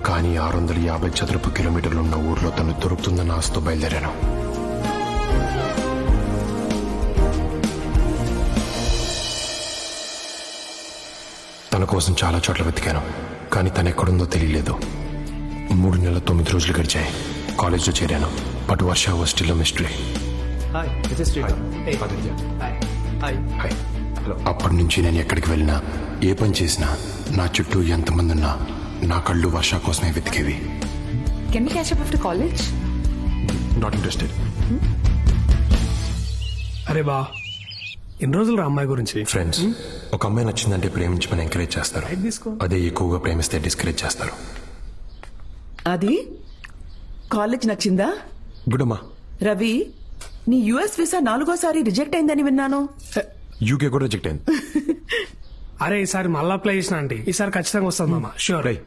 కానీ 650 చదరపు కిలోమీటర్లు ఉన్న ఊర్లో తను దొరుకుతుందన్న ఆశతో బయలుదేరాను. తన కోసం చాలా చోట్ల వెతికాను, కానీ తను ఎక్కడుందో తెలియలేదు. 3 నెలల 9 రోజులు గడిచాయి. కాలేజ్లో చేరాను, but Varsha was still mystery. అప్పటి నుంచి నేను ఎక్కడికి వెళ్ళినా, ఏ పని చేసినా, నా చుట్టూ ఎంతమంది ఉన్నా నా కళ్ళు వర్ష కోసమే వెతికేవి. Can we catch up after college? Not interested. అరే బా, ఎన్ని రోజులు రా అమ్మాయి గురించి? ఫ్రెండ్స్, ఒక అమ్మాయి నచ్చిందంటే ప్రేమించమని ఎంకరేజ్ చేస్తారు, తీసుకో. అదే ఎక్కువగా ప్రేమిస్తే డిస్కరేజ్ చేస్తారు. అది కాలేజ్ నచ్చిందా? గుడ్ అమ్మా. రవి, నీ యుఎస్ వీసా 4గోసారి రిజెక్ట్ అయిందని విన్నాను. యూకే కూడా రిజెక్ట్ అయింది. అరే ఈసారి మళ్ళీ అప్లై చేసిన ఆంటీ, ఈసారి ఖచ్చితంగా వస్తుంది మామ, షూర్. రై